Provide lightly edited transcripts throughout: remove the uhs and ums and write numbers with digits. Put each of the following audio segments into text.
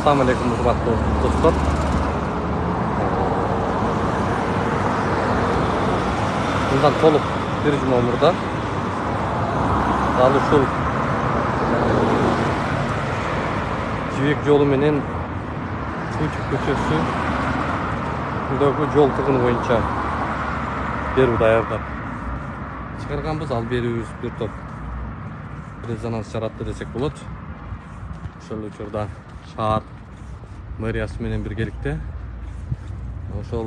Assalamu alaikum hurmatly dostlar. Bundan tolup bir cuma umurda. Dal uşul Jibek jolu menen Tınçık köçösü buradaki jol tıgını boyunca beru dayardap çıkarганбыз, ал берүүбүз bir топ резонанс жаратты десек болот. Ошол учурда шаар мэриясы менен биргеликте ошол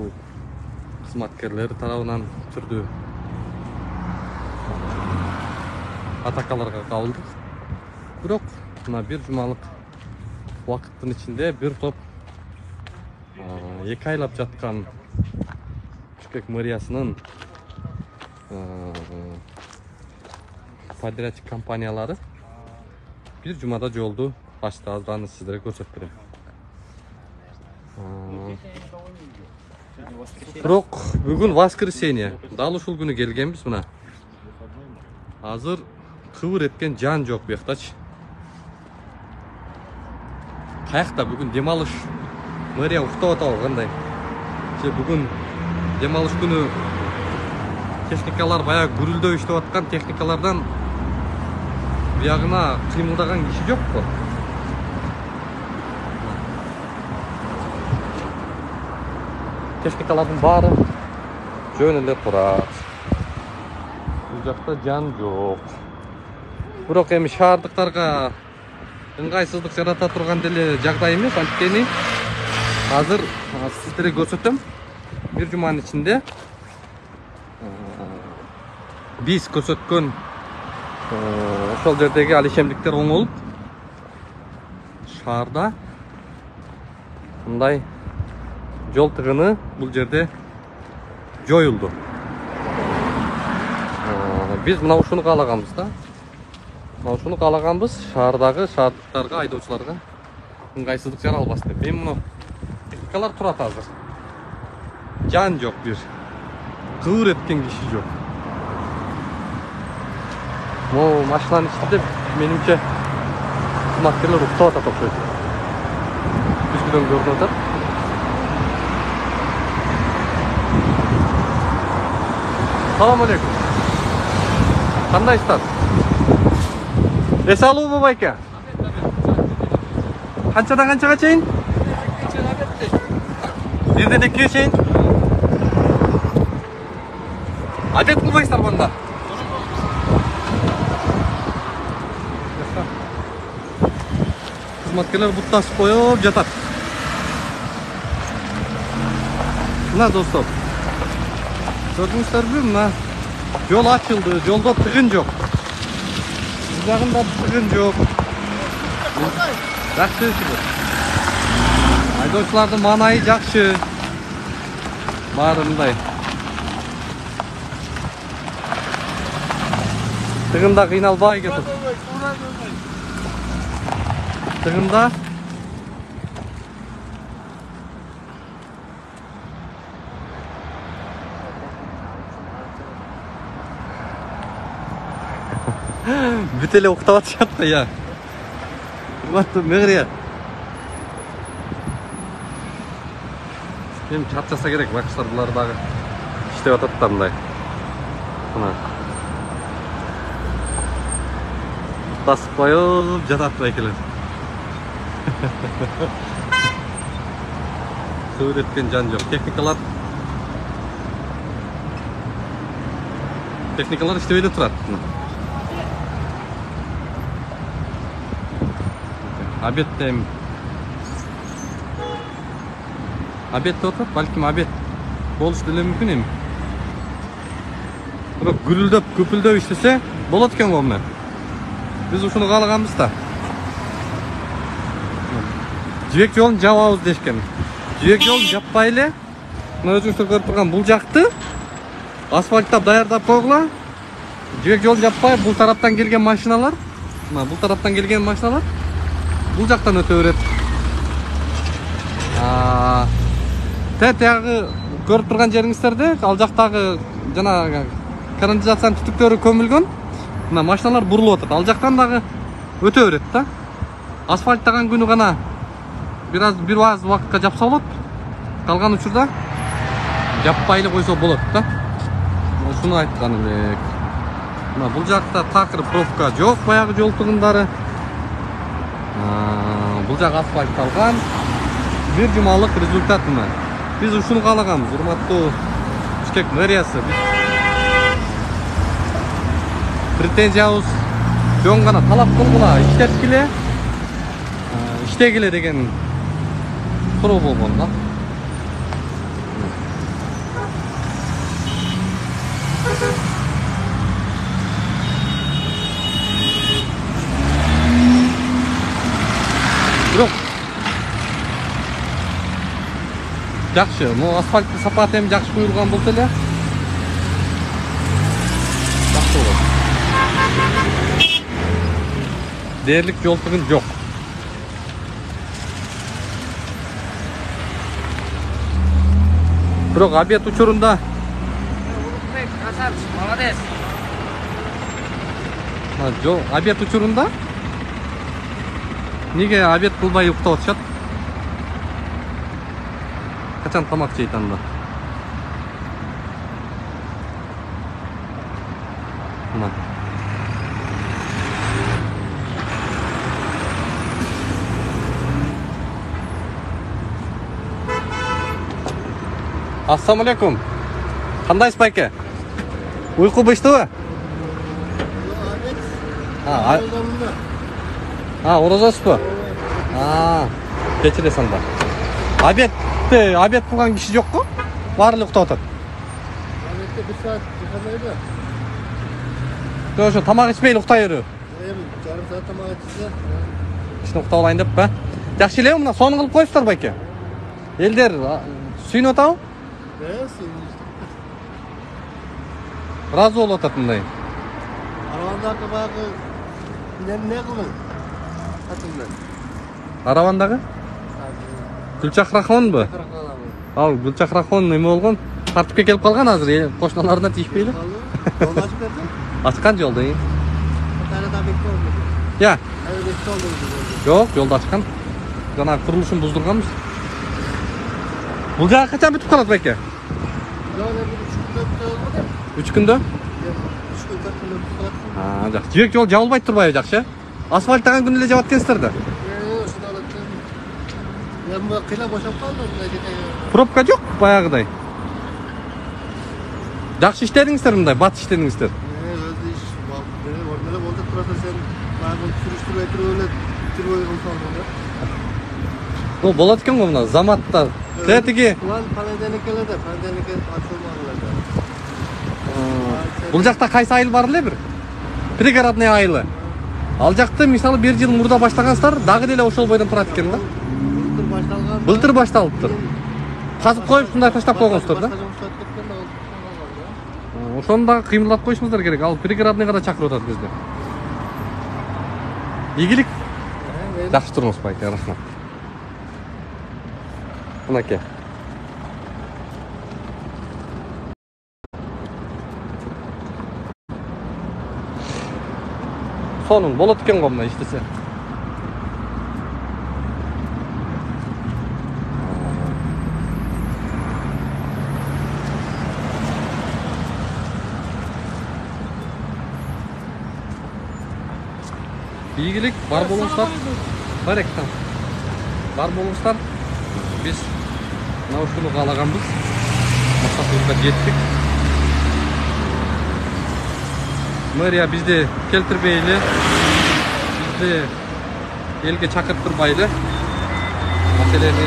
кызматкерлер тарабынан түрдүү атакаларга кабылдык. Бирок мына бир жумалык убакыттын ичинде бир топ 2 айлап жаткан Бишкек мэриясынын подрядчик компаниялары bir jumada жолду ачты. Азыраны сиздерге көрсөтүп берем. Бирок бүгүн воскресенье. Дал ушул күнү келгенбиз мына. Азыр кыбыр эткен жан жок буяктачы. Каякта бүгүн дем алыш мэрия уктап атабы кандай? Бүгүн дем алыш күнү техникалар баягы гүрүлдөп иштеп аткан техникалардан биягына кыймылдаган киши жокпу? Техникалардын баары жөн эле турат. Бул жакта жан жок. Бирок эми шаардыктарга ыңгайсыздык жарата турган деле жагдай эмес. Анткени азыр сиздерге көрсөтөм. Bir жуманын ичинде биз көрсөткөн ошол жердеги алишемдиктер оңолуп шаарда мындай жол тыгыны бул жерде жоюлду. Биз мына ушуну каалаганбыз да. Мына ушуну каалаганбыз шаардыктарга, айдоочуларга ыңгайсыздык жаралбасын деп. Эми муну техникалар турат азыр. Жан жок, бир кыбыр эткен киши жок. Могу машинанын ичинде менимче кызматкерлер уктап атат окшойт. Түзгүдөн көрүнүп атат. Салам алейкум. Кандайсыздар? Эсе алуубу байке? Канчадан канчага чейин? Бирден 2ге чейин? Адет кылбайсыздар мында? Кызматкерлер бутташып коюп жатат. Мына достор. Көрдүңүздөрбү? Мына жол ачылды, жолдо тыгын жок. Бул жагында тыгын жок. Жакшы иши. Айдоочулардын маанайы жакшы. Баары мындай. Тыгында кыйналбай кетип. Тыгында бүт эле уктап атышат да, я. Урматтуу мэрия. Эми чарчаса керек, бакчылар булар дагы иштеп атат да мындай. Мына. Басып коюп жатат байкелер. Кыбыр эткен жан жок. Техникалар иштебей эле турат. Обедте деп атат, балким обед болуш деле мүмкүн эми. Бирок гүрүлдөп, көпүлдөп иштесе болот экен го мына. Биз ушуну каалаганбыз да. Жибек жолун жабабыз дешкен. Жибек жолун жаппай эле, мына өзүңүздөр көрүп турган бул жакты асфальттап даярдап койгула. Жибек жолун жаппай, бул тараптан келген машиналар, мына бул тараптан келген машиналар бул жактан өтө берет. Тягы көрүп турган жериңиздерде ал жактагы жана канализациянын түтүктөрү көмүлгөн. Мына машиналар бурулуп атат. Ал жактан дагы өтө берет да. Асфальттаган күнү гана бир аз убакытка жапса болот. Калган учурда жаппай эле койсо болот да. Ушуну айткан элек. Мына бул жакта такыр пробка жок, баягы жол тыгындары. Бул жак асфальтталган. Бир жумалык результат мына. Биз ушуну каалаганбыз, урматтуу Бишкек мэриясы. Претензиябыз жөн гана талап кылгыла, иштегиле деген суроо болгон да. Бирок жакшы, могу асфальттын сапаты эми жакшы куюлган болсо эле жакшы болот. Дээрлик жол тыгын жок. Бирок обед учурунда красавчик, молодец. Жол обед учурунда неге обед кылбай уктап атышат? Качан тамак жейт анда? Мына. Ассаламу алейкум. Кандайсыз байке? Уйку буштубу? Оразасызбы? Кечиресиз анда. Обед кылган киши жокку? Баары эле уктап атат. Обедте 1 saat жакандайбы? Ошо тамак ичпей уктай берүү. Жарым саат тамак ичсе. Кичине уктап алайын деп ба? Жакшы эле мына сонун кылып коюптур байке. Элдер сүйүнүп атабы? Разы болуп атат мындай. Аравандагы баягы не кылдың? Атымдан. Аравандагы? Гүлчахрахон. Ал Гүлчахрахон эме болгон? Тартипке келип калган азыр, кошуналарына тийишпейли. Жолду ачып бердим. Ачкан жолду. Катарда беколду. Я. Беколду. Жок, жолду ачкан. Жана курулушун буздурганбыз. Бул жагы качан бүтүп калат байке? Жолу 3 күндө? 3 күндө бүтүп калат. Жакшы. Жибек жол жабылбай турбайбы, жакшы? Асфальттаган күнү эле жабат экенсиздер да. Эми кыйла бошоп калды мындай жерде. Пробка жок баягыдай. Жакшы иштедиңиздер мындай, бат иштедиңиздер. Өзү иш ордуна болду турат сен баягы сүрүштүрбөй туруп эле жүрбөй калсаң да. Болот экен го мына заматта. Тетиги. План понедельникке ачылмагыла. Бул жакта кайсы айыл бар эле бир? Пригородный айылы. Ал жакты мисалы 1 жыл мурда баштагансыздар, дагы деле ошол бойдон турат экен да. Былтыр башталыптыр. Казып коюп ушундай таштап койгонсуздар да. Ошону дагы кыймылдап коюшуңуздар керек. Ал пригородныйга да чакырып атат бизди. Ийгилик. Жакшы туруңуз байке, рахмат. Мынакей. Сонун болот экен го мына иштесе. Ийгилик, бар болуңуздар. Баректан. Бар болуңуздар. Биз мына ушуну каалаганбыз. Максатыбызга жеттик. Мэрия бизди келтирбейли, бизди элге чакыртпайли. Маселени